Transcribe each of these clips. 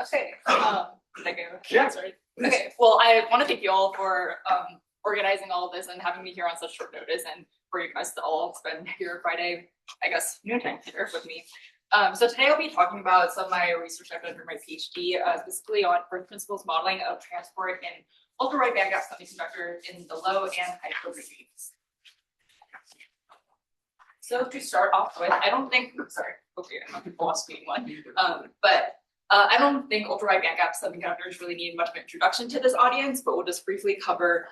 Okay. Sorry. Okay. Well, I want to thank you all for organizing all of this and having me here on such short notice, and for you guys to all spend your Friday, I guess, noontime here with me. So today I'll be talking about some of my research I've done for my PhD, specifically on first principles modeling of transport in ultra-wide bandgap semiconductor in the low and high field regions. So to start off with, I don't think, sorry, hopefully I'm not lost being one, but I don't think ultra-wide bandgap semiconductors really need much of an introduction to this audience, but we'll just briefly cover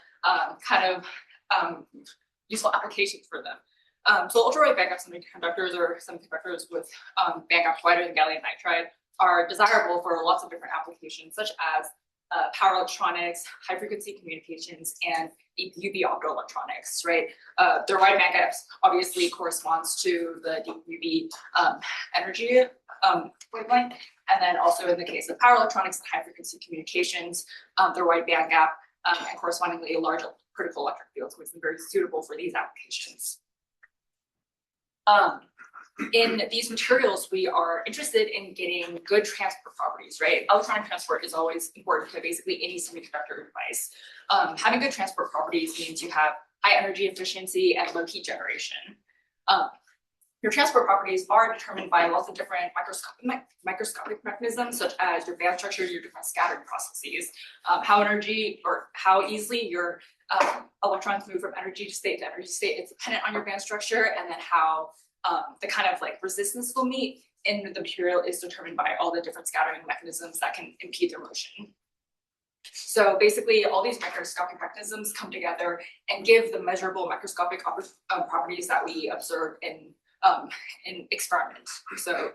useful applications for them. So ultra-wide bandgap semiconductors, or semiconductors with bandgaps wider than gallium nitride, are desirable for lots of different applications, such as power electronics, high frequency communications, and UV optoelectronics, right? Their wide bandgaps obviously corresponds to the UV energy wavelength. And then also in the case of power electronics and high frequency communications, their wide bandgap and correspondingly large critical electric fields makes them very suitable for these applications. In these materials, we are interested in getting good transport properties, right? Electronic transport is always important to basically any semiconductor device. Having good transport properties means you have high energy efficiency and low heat generation. Your transport properties are determined by lots of different microscopic mechanisms, such as your band structure, your different scattering processes, how easily your electrons move from energy to state to energy state. It's dependent on your band structure, and then how the kind of like resistance will meet in the material is determined by all the different scattering mechanisms that can impede their motion. So basically, all these microscopic mechanisms come together and give the measurable microscopic properties that we observe in experiments. So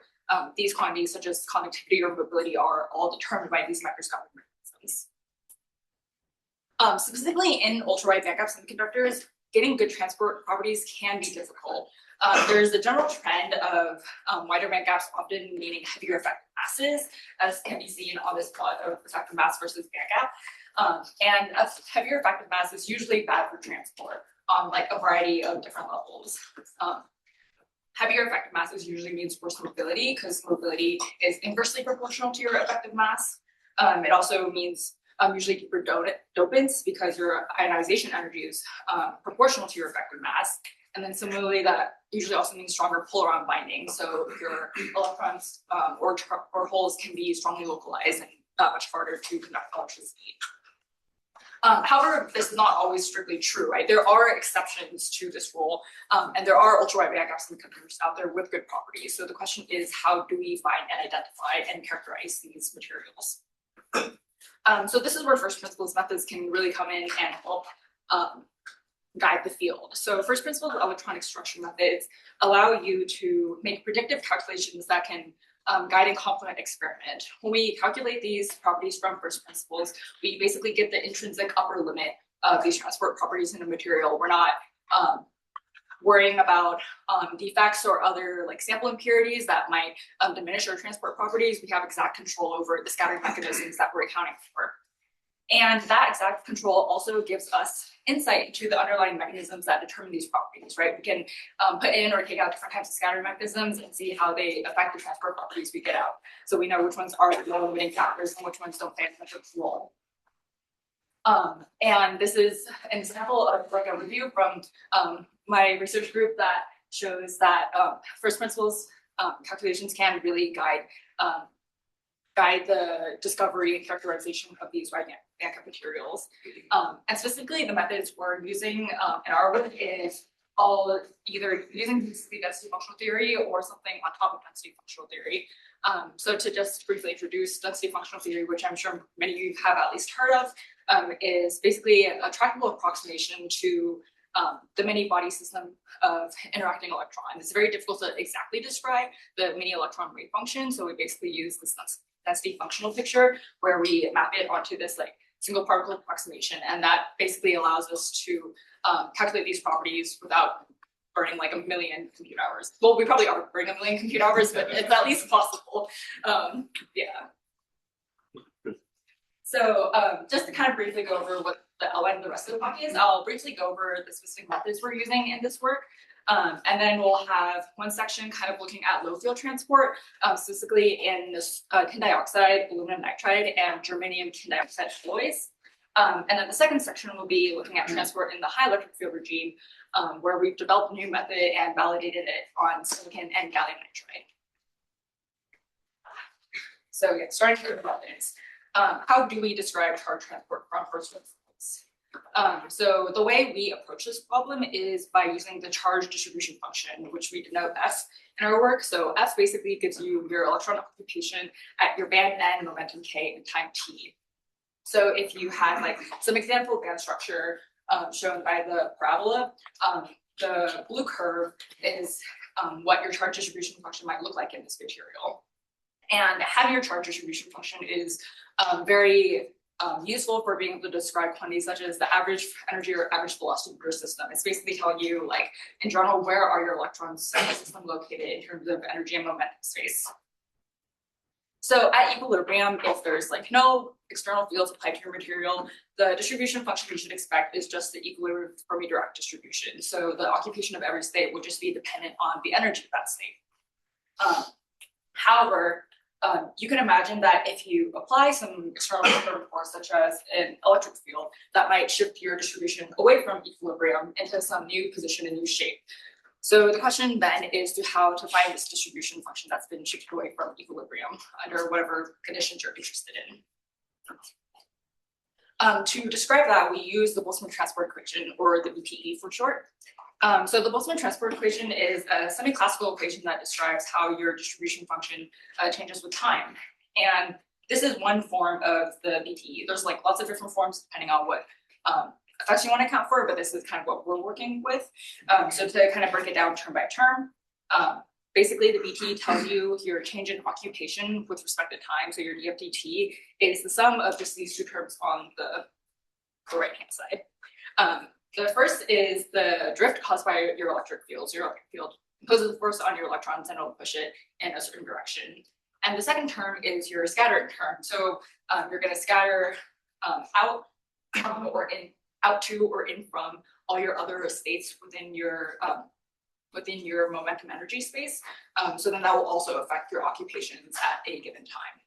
these quantities, such as conductivity or mobility, are all determined by these microscopic mechanisms. Specifically in ultra-wide bandgap semiconductors, getting good transport properties can be difficult. There's a general trend of wider bandgaps often meaning heavier effective masses, as can be seen on this plot of effective mass versus bandgap. And a heavier effective mass is usually bad for transport on like a variety of different levels. Heavier effective masses usually means worse mobility, because mobility is inversely proportional to your effective mass. It also means usually deeper dopants, because your ionization energy is proportional to your effective mass. And then similarly, that usually also means stronger polaron binding. So your electrons or holes can be strongly localized and much harder to conduct electricity. However, this is not always strictly true, right? There are exceptions to this rule, and there are ultra-wide bandgap semiconductors out there with good properties. So the question is, how do we find and identify and characterize these materials? So this is where first principles methods can really come in and help guide the field. So first principles electronic structure methods allow you to make predictive calculations that can guide and complement experiment. When we calculate these properties from first principles, we basically get the intrinsic upper limit of these transport properties in a material. We're not worrying about defects or other like sample impurities that might diminish our transport properties. We have exact control over the scattering mechanisms that we're accounting for. And that exact control also gives us insight into the underlying mechanisms that determine these properties, right? We can put in or take out different types of scattering mechanisms and see how they affect the transport properties we get out. So we know which ones are the limiting factors and which ones don't play as much of a role. And this is an example of like a review from my research group that shows that first principles calculations can really guide the discovery and characterization of these wide bandgap materials. And specifically, the methods we're using in our work is all either using density functional theory or something on top of density functional theory. So to just briefly introduce density functional theory, which I'm sure many of you have at least heard of, is basically a tractable approximation to the many body system of interacting electrons. It's very difficult to exactly describe the many electron wave function. So we basically use this density functional picture where we map it onto this like single particle approximation. And that basically allows us to calculate these properties without burning like a million compute hours. Well, we probably are burning a million compute hours, but it's at least possible. Yeah. So just to kind of briefly go over what the outline of the rest of the talk is, I'll briefly go over the specific methods we're using in this work. And then we'll have one section kind of looking at low field transport, specifically in this tin dioxide, aluminum nitride, and germanium tin dioxide alloys. And then the second section will be looking at transport in the high electric field regime, where we've developed a new method and validated it on silicon and gallium nitride. So yeah, starting with the methods. How do we describe charge transport from first principles? So the way we approach this problem is by using the charge distribution function, which we denote S in our work. So S basically gives you your electron occupation at your band N, momentum K, and time T. So if you had like some example band structure shown by the parabola, the blue curve is what your charge distribution function might look like in this material. And having your charge distribution function is very useful for being able to describe quantities such as the average energy or average velocity of your system. It's basically telling you, like, in general, where are your electrons in the system located in terms of energy and momentum space. So at equilibrium, if there's like no external fields applied to your material, the distribution function you should expect is just the equilibrium Fermi-Dirac distribution. So the occupation of every state would just be dependent on the energy of that state. However, you can imagine that if you apply some external force, such as an electric field, that might shift your distribution away from equilibrium into some new position and new shape. So the question then is how to find this distribution function that's been shifted away from equilibrium under whatever conditions you're interested in. To describe that, we use the Boltzmann transport equation, or the BTE for short. So the Boltzmann transport equation is a semi-classical equation that describes how your distribution function changes with time. And this is one form of the BTE. There's like lots of different forms depending on what effects you want to account for, but this is kind of what we're working with. So to kind of break it down term by term, basically the BTE tells you your change in occupation with respect to time. So your df/dt is the sum of just these two terms on the right-hand side. The first is the drift caused by your electric fields. Your electric field imposes a force on your electrons and it'll push it in a certain direction. And the second term is your scattering term. So you're going to scatter out to or in from all your other states within your momentum energy space. So then that will also affect your occupations at a given time.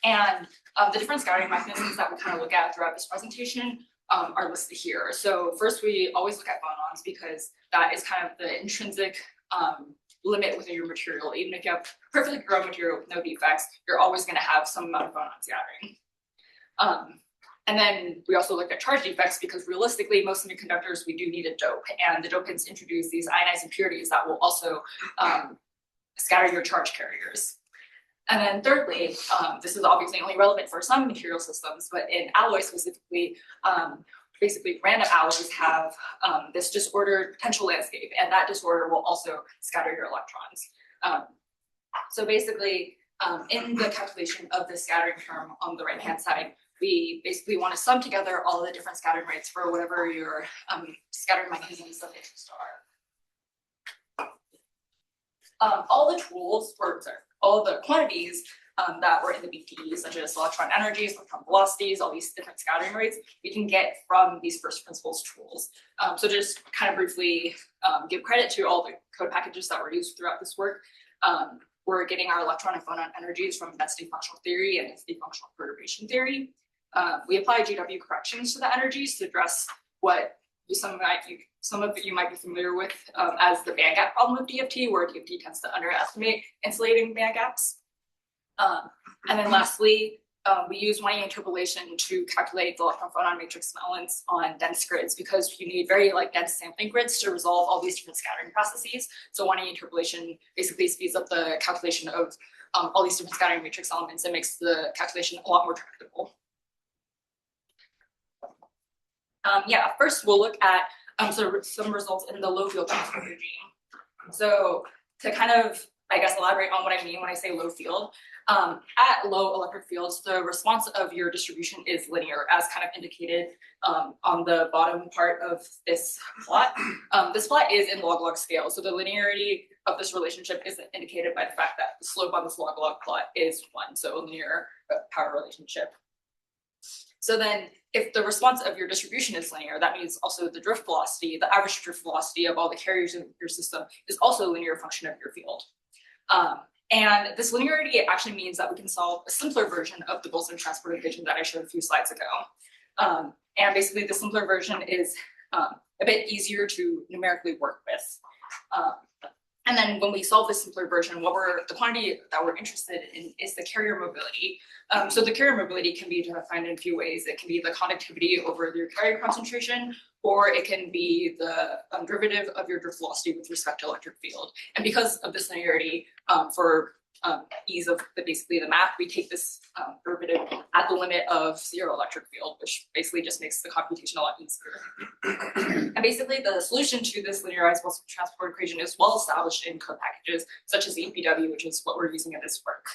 And the different scattering mechanisms that we kind of look at throughout this presentation are listed here. So first, we always look at phonons because that is kind of the intrinsic limit within your material. Even if you have perfectly grown material with no defects, you're always going to have some amount of phonon scattering. And then we also look at charge defects because realistically, most semiconductors, we do need a dope, and the dopants introduce these ionized impurities that will also scatter your charge carriers. And then thirdly, this is obviously only relevant for some material systems, but in alloys specifically, basically random alloys have this disordered potential landscape, and that disorder will also scatter your electrons. So basically, in the calculation of the scattering term on the right-hand side, we basically want to sum together all the different scattering rates for whatever your scattering mechanisms of interest are. All the tools, or sorry, all the quantities that were in the BTE, such as electron energies, electron velocities, all these different scattering rates, we can get from these first principles tools. So just kind of briefly give credit to all the code packages that were used throughout this work. We're getting our electron and phonon energies from density functional theory and density functional perturbation theory. We apply GW corrections to the energies to address what some of you might be familiar with as the band gap problem of DFT, where DFT tends to underestimate insulating band gaps. And then lastly, we use Wang interpolation to calculate the electron phonon matrix balance on dense grids because you need very dense sampling grids to resolve all these different scattering processes. So Wang interpolation basically speeds up the calculation of all these different scattering matrix elements and makes the calculation a lot more tractable. First we'll look at some results in the low field transport regime. So to kind of, I guess, elaborate on what I mean when I say low field, at low electric fields, the response of your distribution is linear, as kind of indicated on the bottom part of this plot. This plot is in log-log scale, so the linearity of this relationship is indicated by the fact that the slope on this log-log plot is 1, so a linear power relationship. So then if the response of your distribution is linear, that means also the drift velocity, the average drift velocity of all the carriers in your system is also a linear function of your field. And this linearity actually means that we can solve a simpler version of the Boltzmann transport equation that I showed a few slides ago. And basically the simpler version is a bit easier to numerically work with. And then when we solve this simpler version, the quantity that we're interested in is the carrier mobility. So the carrier mobility can be defined in a few ways. It can be the conductivity over your carrier concentration, or it can be the derivative of your drift velocity with respect to electric field. And because of this linearity, for ease of basically the math, we take this derivative at the limit of zero electric field, which basically just makes the computation a lot easier. And basically the solution to this linearized Boltzmann transport equation is well established in code packages such as the UWBG, which is what we're using in this work.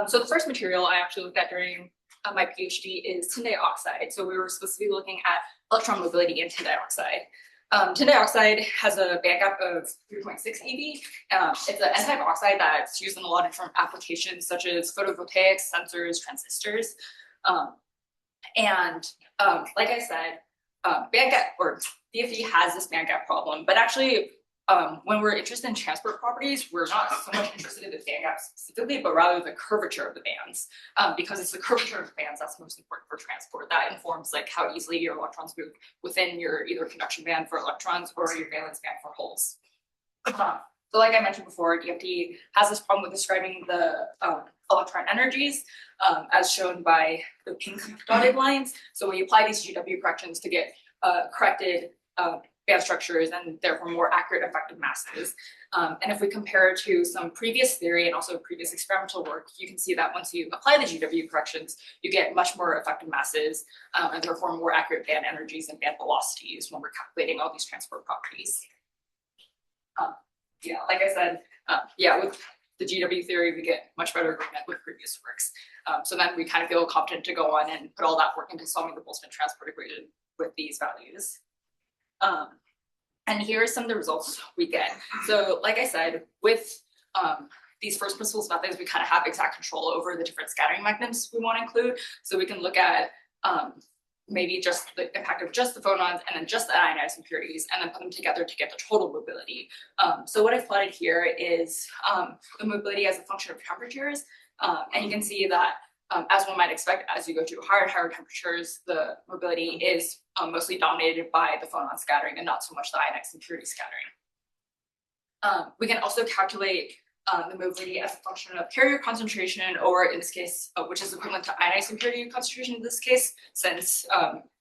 So the first material I actually looked at during my PhD is tin dioxide. So we were specifically looking at electron mobility in tin dioxide. Tin dioxide has a band gap of 3.6 eV. It's an N-type oxide that's used in a lot of different applications such as photovoltaics, sensors, transistors. Like I said, band gap or DFT has this band gap problem, but actually when we're interested in transport properties, we're not so much interested in the band gap specifically, but rather the curvature of the bands, because it's the curvature of the bands that's most important for transport. That informs like how easily your electrons move within your either conduction band for electrons or your valence band for holes. So like I mentioned before, DFT has this problem with describing the electron energies, as shown by the pink dotted lines. So we apply these GW corrections to get corrected band structures and therefore more accurate effective masses. And if we compare it to some previous theory and also previous experimental work, you can see that once you apply the GW corrections, you get much more effective masses and therefore more accurate band energies and band velocities when we're calculating all these transport properties. Yeah, like I said, with the GW theory, we get much better agreement with previous works. So then we kind of feel confident to go on and put all that work into solving the Boltzmann transport equation with these values. And here are some of the results we get. So like I said, with these first principles methods, we kind of have exact control over the different scattering mechanisms we want to include. So we can look at maybe just the impact of just the phonons and then just the ionized impurities and then put them together to get the total mobility. So what I've plotted here is the mobility as a function of temperatures. And you can see that as one might expect, as you go to higher and higher temperatures, the mobility is mostly dominated by the phonon scattering and not so much the ionized impurity scattering. We can also calculate the mobility as a function of carrier concentration, or in this case, which is equivalent to ionized impurity concentration in this case, since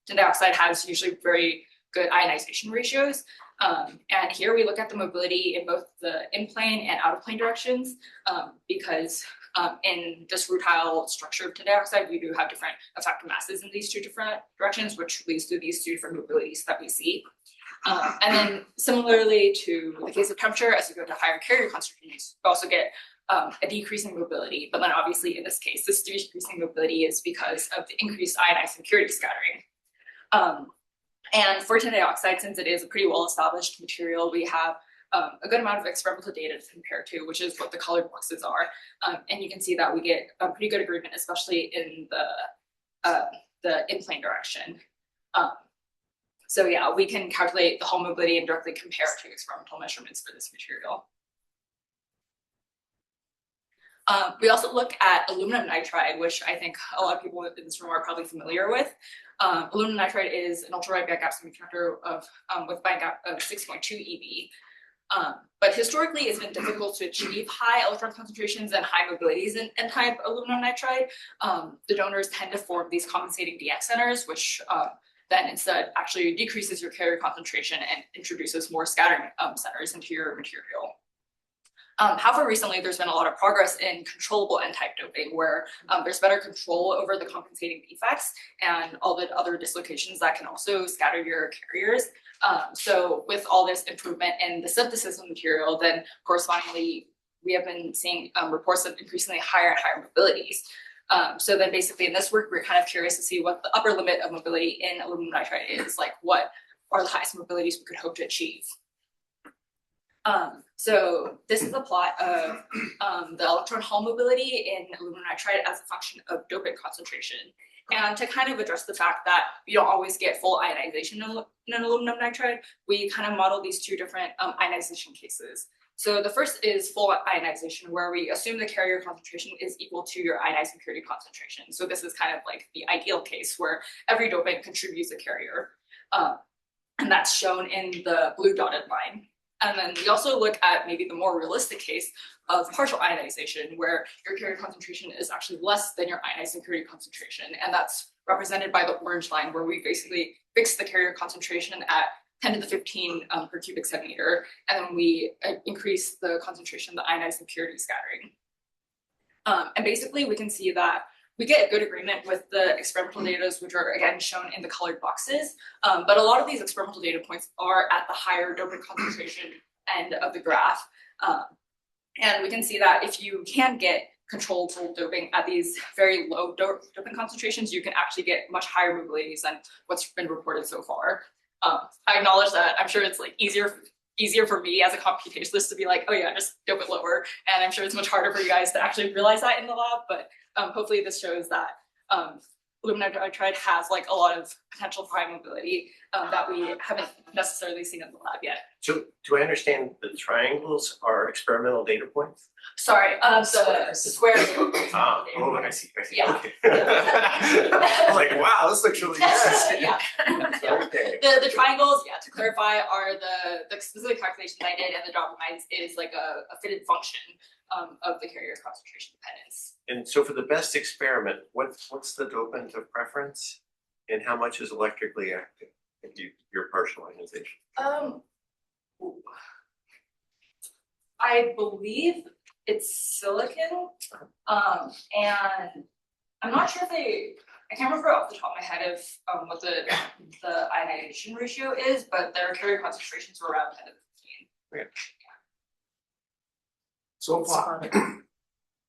tin dioxide has usually very good ionization ratios. And here we look at the mobility in both the in-plane and out-of-plane directions, because in this rutile structure of tin dioxide, we do have different effective masses in these two different directions, which leads to these two different mobilities that we see. And then similarly to the case of temperature, as you go to higher carrier concentrations, you also get a decreasing mobility. But then obviously in this case, this decreasing mobility is because of the increased ionized impurity scattering. And for tin dioxide, since it is a pretty well-established material, we have a good amount of experimental data to compare to, which is what the colored boxes are. And you can see that we get a pretty good agreement, especially in the in-plane direction. So yeah, we can calculate the whole mobility and directly compare to experimental measurements for this material. We also look at aluminum nitride, which I think a lot of people in this room are probably familiar with. Aluminum nitride is an ultra-wide bandgap semiconductor with bandgap of 6.2 eV. But historically, it's been difficult to achieve high electron concentrations and high mobilities in N-type aluminum nitride. The donors tend to form these compensating DX centers, which then instead actually decreases your carrier concentration and introduces more scattering centers into your material. However, recently there's been a lot of progress in controllable N-type doping, where there's better control over the compensating defects and all the other dislocations that can also scatter your carriers. So with all this improvement in the synthesis of material, then correspondingly, we have been seeing reports of increasingly higher and higher mobilities. So then basically in this work, we're kind of curious to see what the upper limit of mobility in aluminum nitride is, like what are the highest mobilities we could hope to achieve. So this is a plot of the electron hole mobility in aluminum nitride as a function of dopant concentration. And to kind of address the fact that you don't always get full ionization in aluminum nitride, we kind of model these two different ionization cases. So the first is full ionization, where we assume the carrier concentration is equal to your ionized impurity concentration. So this is kind of like the ideal case where every dopant contributes a carrier. And that's shown in the blue dotted line. And then we also look at maybe the more realistic case of partial ionization, where your carrier concentration is actually less than your ionized impurity concentration. And that's represented by the orange line, where we basically fix the carrier concentration at 10 to the 15 per cubic centimeter. And then we increase the concentration of the ionized impurity scattering. And basically we can see that we get a good agreement with the experimental data, which are again shown in the colored boxes. But a lot of these experimental data points are at the higher dopant concentration end of the graph. And we can see that if you can get controlled doping at these very low dopant concentrations, you can actually get much higher mobilities than what's been reported so far. I acknowledge that I'm sure it's like easier for me as a computationalist to be like, oh yeah, just dope it lower. And I'm sure it's much harder for you guys to actually realize that in the lab, but hopefully this shows that aluminum nitride has like a lot of potential for high mobility that we haven't necessarily seen in the lab yet. So do I understand the triangles are experimental data points? Sorry, the squares. Oh, I see. Yeah. Okay. I was like, wow, this looks really good. Yeah. Okay. The triangles, yeah, to clarify, are the specific calculations I did, and the dotted lines is like a fitted function of the carrier concentration dependence. And so for the best experiment, what's the dopant of preference, and how much is electrically active if your partial ionization? I believe it's silicon, and I'm not sure if I can't remember off the top of my head if what the ionization ratio is, but their carrier concentrations were around 10 to 15. Okay. So far,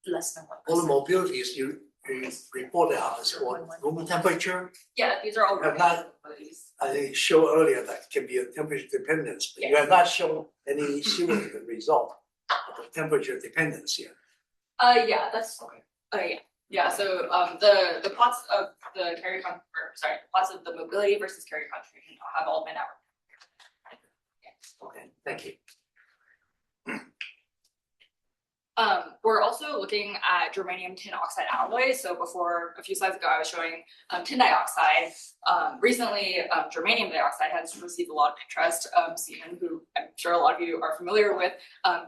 Less than 1%. all the mobilities you reported out is what room temperature. Yeah, these are all Have not- mobilities. I showed earlier that can be a temperature dependence, but you have not shown any significant result of the temperature dependence here. Yeah, that's yeah. So the plots of the plots of the mobility versus carrier concentration have all been out. Okay, thank you. We're also looking at germanium tin oxide alloys. So before, a few slides ago, I was showing tin dioxide. Recently, germanium dioxide has received a lot of interest. Stephen, who I'm sure a lot of you are familiar with,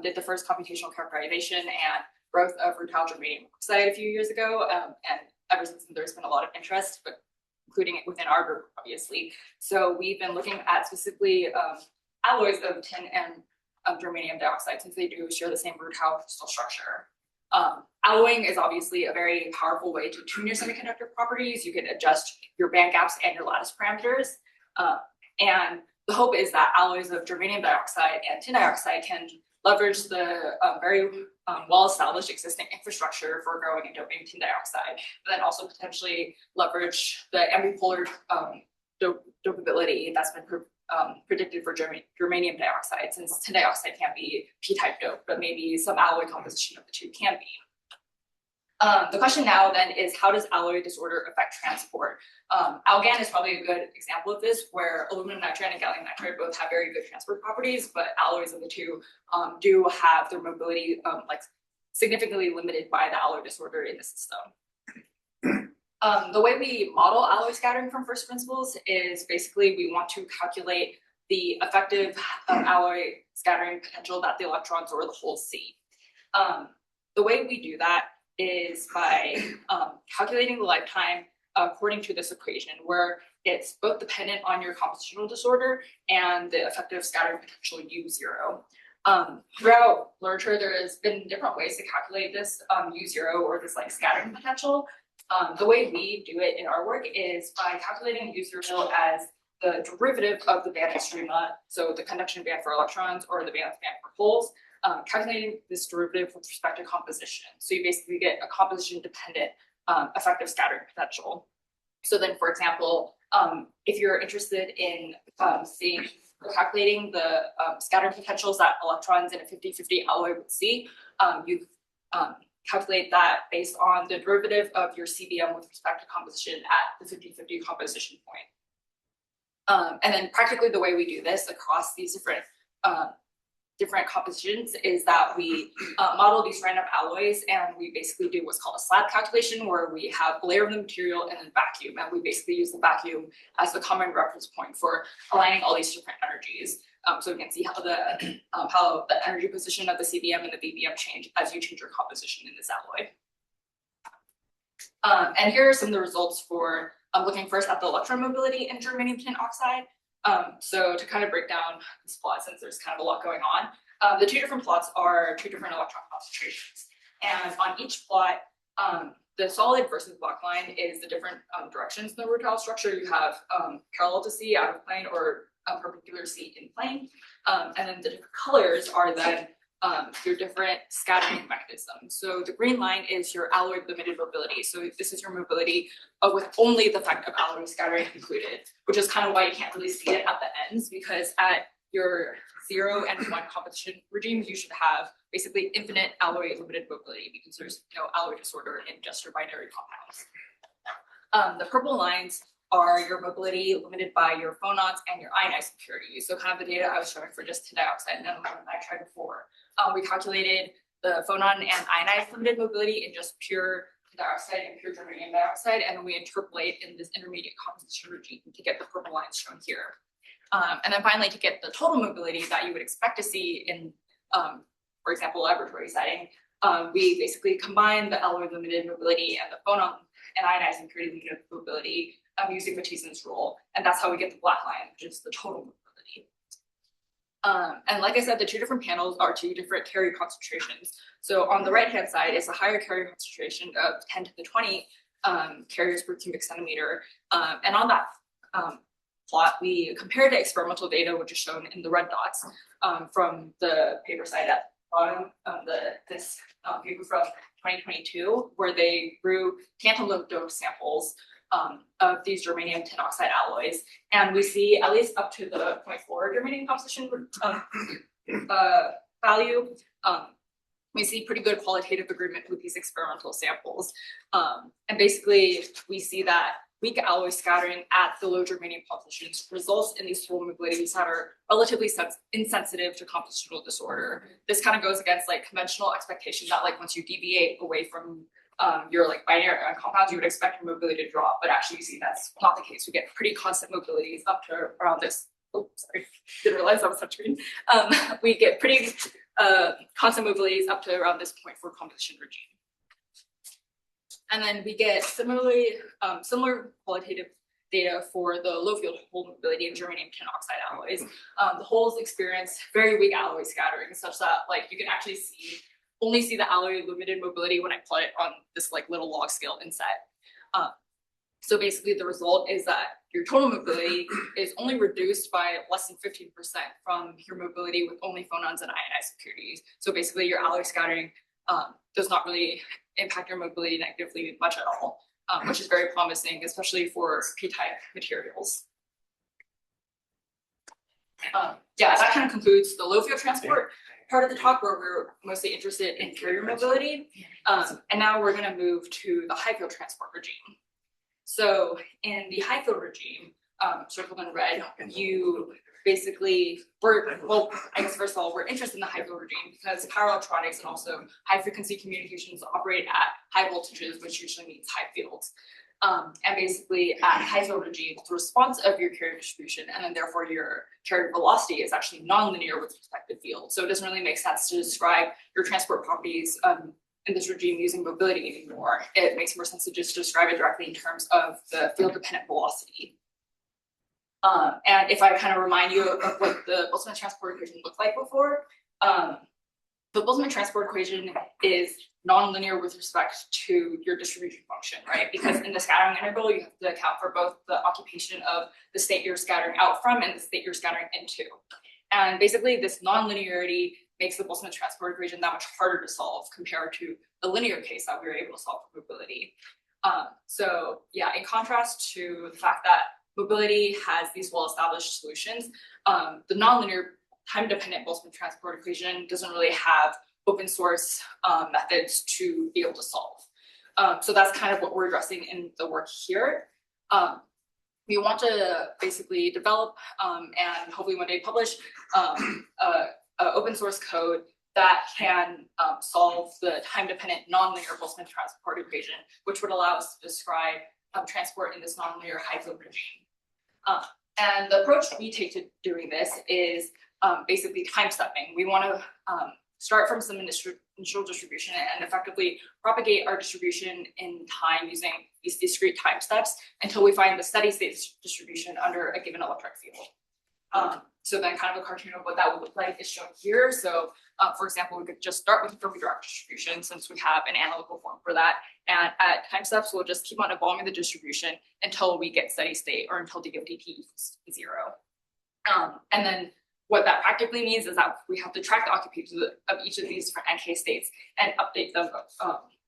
did the first computational characterization and growth of rutile germanium oxide a few years ago. And ever since then, there's been a lot of interest, but including it within our group, obviously. So we've been looking at specifically alloys of tin and germanium dioxide, since they do share the same rutile crystal structure. Alloying is obviously a very powerful way to tune your semiconductor properties. You can adjust your band gaps and your lattice parameters. And the hope is that alloys of germanium dioxide and tin dioxide can leverage the very well-established existing infrastructure for growing and doping tin dioxide, but then also potentially leverage the ambipolar dopability that's been predicted for germanium dioxide, since tin dioxide can't be p-type dope, but maybe some alloy composition of the two can be. The question now then is, how does alloy disorder affect transport? Algan is probably a good example of this, where aluminum nitride and gallium nitride both have very good transport properties, but alloys of the two do have their mobility like significantly limited by the alloy disorder in the system. The way we model alloy scattering from first principles is basically we want to calculate the effective alloy scattering potential that the electrons or the holes see. The way we do that is by calculating the lifetime according to this equation, where it's both dependent on your compositional disorder and the effective scattering potential U0. Throughout literature, there has been different ways to calculate this U0, or this like scattering potential. The way we do it in our work is by calculating U0 as the derivative of the band extrema, so the conduction band for electrons or the valence band for holes, calculating this derivative with respect to composition. So you basically get a composition dependent effective scattering potential. So then, for example, if you're interested in seeing for calculating the scattering potentials that electrons in a 50-50 alloy would see. You calculate that based on the derivative of your CBM with respect to composition at the 50-50 composition point. And then practically the way we do this across these different compositions is that we model these random alloys, and we basically do what's called a slab calculation, where we have a layer of the material and then vacuum, and we basically use the vacuum as the common reference point for aligning all these different energies. So we can see how the energy position of the CBM and the BBM change as you change your composition in this alloy. And here are some of the results for looking first at the electron mobility in germanium tin oxide. So to kind of break down this plot, since there's kind of a lot going on, the two different plots are two different electron concentrations. And on each plot, the solid versus black line is the different directions in the rotile structure. You have parallel to C, out of plane, or perpendicular C in plane. And then the different colors are then your different scattering mechanisms. So the green line is your alloy limited mobility. So this is your mobility with only the effect of alloy scattering included, which is kind of why you can't really see it at the ends, because at your 0 and 1 composition regimes, you should have basically infinite alloy limited mobility, because there's no alloy disorder in just your binary compounds. The purple lines are your mobility limited by your phonons and your ionized impurities. So kind of the data I was showing for just tin dioxide and aluminum nitride before. We calculated the phonon and ionized limited mobility in just pure tin dioxide and pure germanium dioxide, and then we interpolate in this intermediate composition regime to get the purple lines shown here. And then finally, to get the total mobility that you would expect to see in, for example, laboratory setting, we basically combine the alloy limited mobility and the phonon and ionized impurity limited mobility using Matheson's rule, and that's how we get the black line, which is the total mobility. And like I said, the two different panels are two different carrier concentrations. So on the right-hand side is a higher carrier concentration of 10 to the 20 carriers per cubic centimeter. And on that plot, we compared the experimental data, which is shown in the red dots, from the paper side at the bottom of this paper from 2022, where they grew tantalum doped samples of these germanium tin oxide alloys, and we see at least up to the 0.4 germanium composition value. We see pretty good qualitative agreement with these experimental samples, and basically we see that weak alloy scattering at the low germanium compositions results in these total mobilities that are relatively insensitive to compositional disorder. This kind of goes against like conventional expectation that like once you deviate away from your like binary compounds, you would expect your mobility to drop, but actually you see that's not the case. We get pretty constant mobilities up to around this. Oh, sorry, didn't realize that was touchscreen. We get pretty constant mobilities up to around this point for composition regime. And then we get similar qualitative data for the low field hole mobility in germanium tin oxide alloys. The holes experience very weak alloy scattering, such that like you can actually only see the alloy limited mobility when I plot it on this like little log scale inset. So basically the result is that your total mobility is only reduced by less than 15% from your mobility with only phonons and ionized impurities. So basically your alloy scattering does not really impact your mobility negatively much at all, which is very promising, especially for p-type materials. Yeah, that kind of concludes the low field transport part of the talk, where we're mostly interested in carrier mobility. And now we're going to move to the high field transport regime. So in the high field regime, circled in red, you basically, I guess first of all, we're interested in the high field regime because power electronics and also high frequency communications operate at high voltages, which usually means high fields. And basically at high field regime, the response of your carrier distribution and then therefore your carrier velocity is actually nonlinear with respect to field. So it doesn't really make sense to describe your transport properties in this regime using mobility anymore. It makes more sense to just describe it directly in terms of the field dependent velocity. And if I kind of remind you of what the Boltzmann transport equation looked like before, the Boltzmann transport equation is nonlinear with respect to your distribution function, right? Because in the scattering integral, you have to account for both the occupation of the state you're scattering out from and the state you're scattering into. And basically this nonlinearity makes the Boltzmann transport equation that much harder to solve compared to the linear case that we were able to solve for mobility. So yeah, in contrast to the fact that mobility has these well-established solutions. The nonlinear time-dependent Boltzmann transport equation doesn't really have open source methods to be able to solve. So that's kind of what we're addressing in the work here. We want to basically develop and hopefully one day publish open source code that can solve the time-dependent nonlinear Boltzmann transport equation, which would allow us to describe transport in this nonlinear high-field regime. And the approach we take to doing this is basically time stepping. We want to start from some initial distribution and effectively propagate our distribution in time using these discrete time steps until we find the steady state distribution under a given electric field. So then kind of a cartoon of what that would look like is shown here. So for example, we could just start with Fermi direct distribution since we have an analytical form for that. And at time steps, we'll just keep on evolving the distribution until we get steady state or until d of dt equals 0. And then what that practically means is that we have to track the occupations of each of these different NK states and update them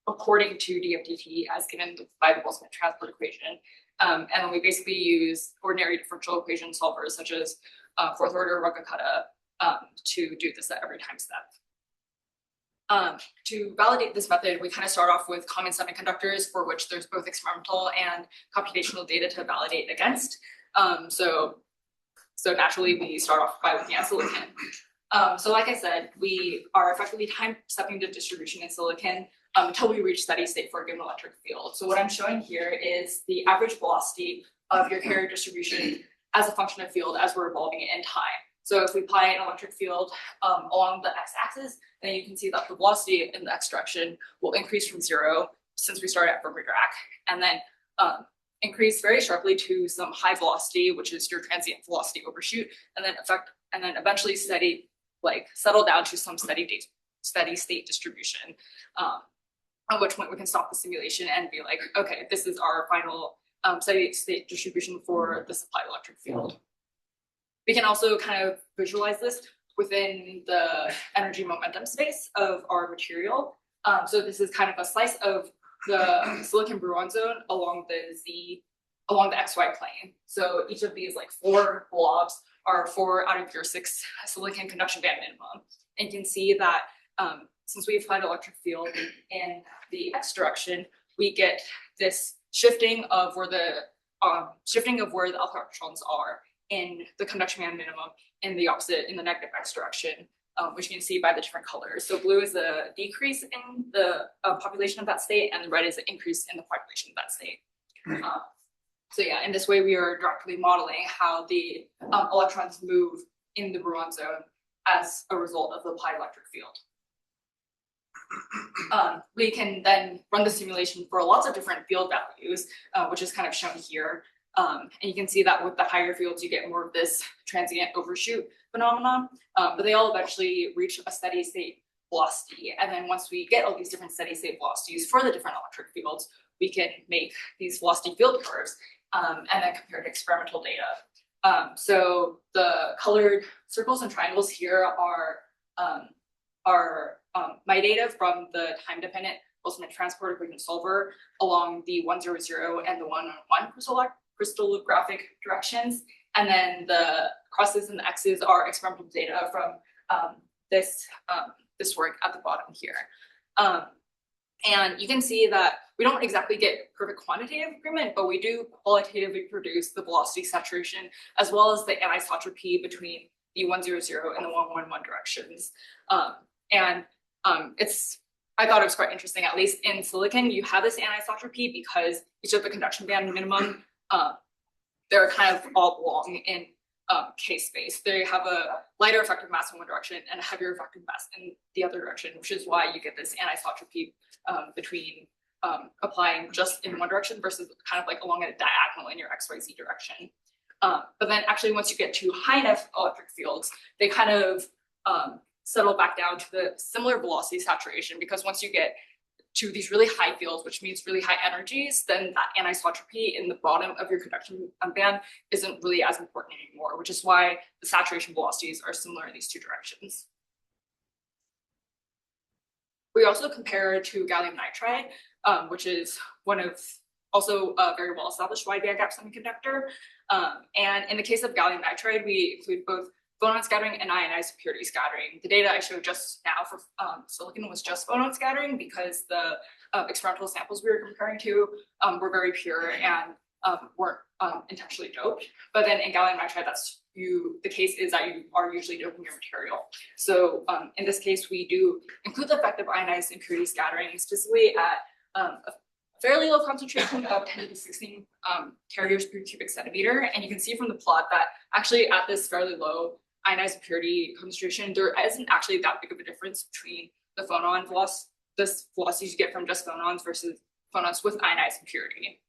according to d of dt as given by the Boltzmann transport equation. And then we basically use ordinary differential equation solvers such as fourth order Ruckakutta to do this at every time step. To validate this method, we kind of start off with common semiconductors for which there's both experimental and computational data to validate against. So naturally, we start off by looking at silicon. So like I said, we are effectively time stepping the distribution in silicon until we reach steady state for a given electric field. So what I'm showing here is the average velocity of your carrier distribution as a function of field as we're evolving it in time. So if we apply an electric field along the x-axis, then you can see that the velocity in the x direction will increase from 0 since we started at Fermi-Dirac, and then increase very sharply to some high velocity, which is your transient velocity overshoot, and then eventually settle down to some steady state distribution. At which point we can stop the simulation and be like, okay, this is our final steady state distribution for the supplied electric field. We can also kind of visualize this within the energy momentum space of our material. So this is kind of a slice of the silicon Brouillon zone along the XY plane. So each of these 4 blobs are 4 out of your 6 silicon conduction band minimum. And you can see that since we applied electric field in the x direction, we get this shifting of where the electrons are in the conduction band minimum in the negative x direction, which you can see by the different colors. So blue is a decrease in the population of that state, and the red is an increase in the population of that state. So yeah, in this way, we are directly modeling how the electrons move in the Brouillon zone as a result of the applied electric field. We can then run the simulation for lots of different field values, which is kind of shown here. And you can see that with the higher fields, you get more of this transient overshoot phenomenon, but they all eventually reach a steady state velocity. And then once we get all these different steady state velocities for the different electric fields, we can make these velocity field curves and then compare to experimental data. So the colored circles and triangles here are my data from the time-dependent Boltzmann transport equation solver along the 100 and the 111 crystallographic directions, and then the crosses and the x's are experimental data from this work at the bottom here. And you can see that we don't exactly get perfect quantitative agreement, but we do qualitatively produce the velocity saturation as well as the anisotropy between the 100 and the 111 directions. I thought it was quite interesting, at least in silicon, you have this anisotropy because each of the conduction band minimum, they're kind of all belong in K space. They have a lighter effective mass in one direction and a heavier effective mass in the other direction, which is why you get this anisotropy between applying just in one direction versus kind of along a diagonal in your XYZ direction. But then actually once you get to high enough electric fields, they kind of settle back down to the similar velocity saturation, because once you get to these really high fields, which means really high energies, then that anisotropy in the bottom of your conduction band isn't really as important anymore, which is why the saturation velocities are similar in these two directions. We also compare to gallium nitride, which is one of also a very well established wide bandgap semiconductor. And in the case of gallium nitride, we include both phonon scattering and ionized impurity scattering. The data I showed just now for silicon was just phonon scattering because the experimental samples we were comparing to were very pure and weren't intentionally doped. But then in gallium nitride, the case is that you are usually doping your material. So in this case, we do include the effect of ionized impurity scattering, specifically at a fairly low concentration of 10 to the 16 carriers per cubic centimeter. And you can see from the plot that actually at this fairly low ionized impurity concentration, there isn't actually that big of a difference between the phonon velocities you get from just phonons versus phonons with ionized impurity.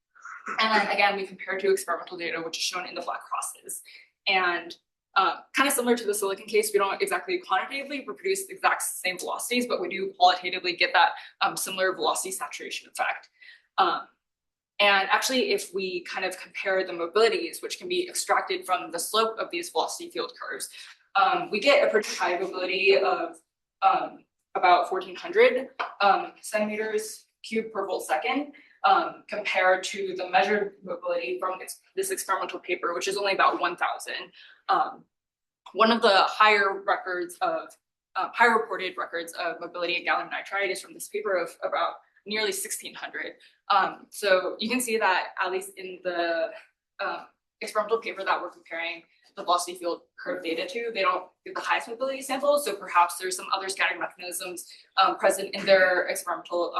And then again, we compare to experimental data, which is shown in the black crosses. And kind of similar to the silicon case, we don't exactly quantitatively reproduce the exact same velocities, but we do qualitatively get that similar velocity saturation effect. And actually, if we kind of compare the mobilities, which can be extracted from the slope of these velocity field curves, we get a pretty high mobility of about 1400 centimeters cubed per volt second, compared to the measured mobility from this experimental paper, which is only about 1000. One of the higher reported records of mobility in gallium nitride is from this paper of about nearly 1600. So you can see that at least in the experimental paper that we're comparing the velocity field curve data to, they don't give the highest mobility samples. So perhaps there's some other scattering mechanisms present in their experimental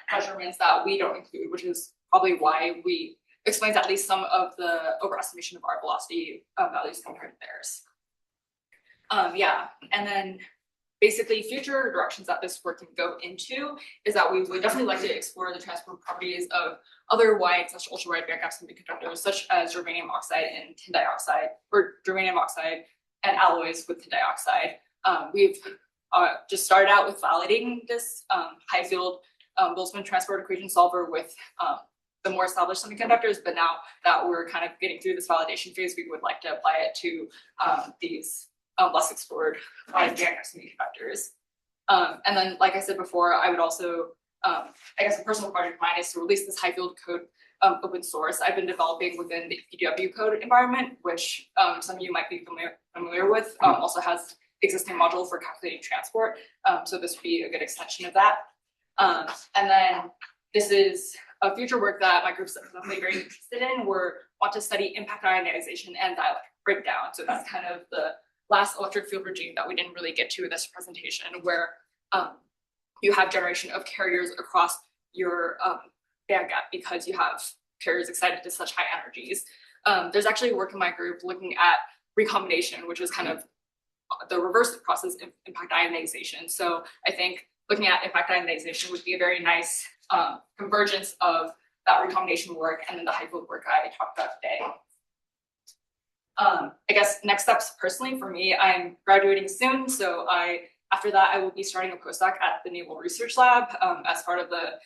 measurements that we don't include, which is probably why we explains at least some of the overestimation of our velocity values compared to theirs. Yeah, and then basically future directions that this work can go into is that we would definitely like to explore the transport properties of other wide/ultra wide bandgap semiconductors, such as germanium oxide and tin dioxide, or germanium oxide and alloys with tin dioxide. We've just started out with validating this high field Boltzmann transport equation solver with the more established semiconductors, but now that we're kind of getting through this validation phase, we would like to apply it to these less explored wide bandgap semiconductors. And then, like I said before, I would also, I guess a personal project of mine is to release this high field code open source. I've been developing within the UW code environment, which some of you might be familiar with, also has existing module for calculating transport. So this would be a good extension of that. And then this is a future work that my group's definitely very interested in. We want to study impact ionization and dielectric breakdown. So that's kind of the last electric field regime that we didn't really get to in this presentation, where you have generation of carriers across your bandgap because you have carriers excited to such high energies. There's actually work in my group looking at recombination, which is kind of the reverse process of impact ionization. So I think looking at impact ionization would be a very nice convergence of that recombination work and then the high field work I talked about today. I guess next steps personally for me, I'm graduating soon. So after that, I will be starting a postdoc at the Naval Research Lab as part of the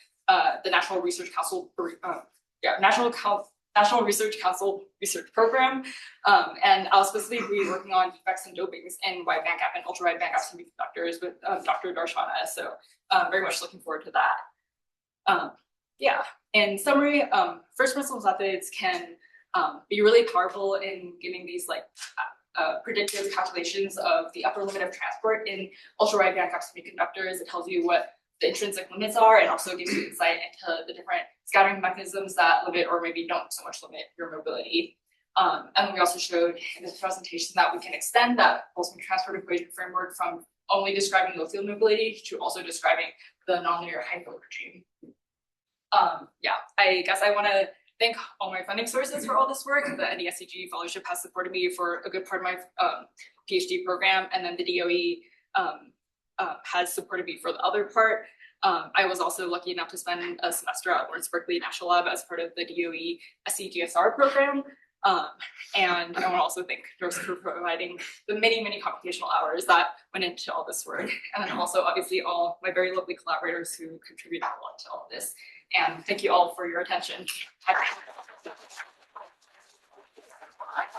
National Research Council, National Research Council research program. And I'll specifically be working on defects and dopings in wide bandgap and ultra wide bandgap semiconductors with Dr. Darshana. So very much looking forward to that. Yeah, in summary, first principles methods can be really powerful in giving these predictive calculations of the upper limit of transport in ultra wide bandgap semiconductors. It tells you what the intrinsic limits are and also gives you insight into the different scattering mechanisms that limit or maybe don't so much limit your mobility. And then we also showed in this presentation that we can extend that Boltzmann transport equation framework from only describing low field mobility to also describing the nonlinear high field regime. Yeah, I guess I want to thank all my funding sources for all this work. The NESCG Fellowship has supported me for a good part of my PhD program, and then the DOE has supported me for the other part. I was also lucky enough to spend a semester at Lawrence Berkeley National Lab as part of the DOE SCGSR program. And I want to also thank Doris for providing the many, many computational hours that went into all this work. And then also, obviously, all my very lovely collaborators who contributed a lot to all of this. And thank you all for your attention.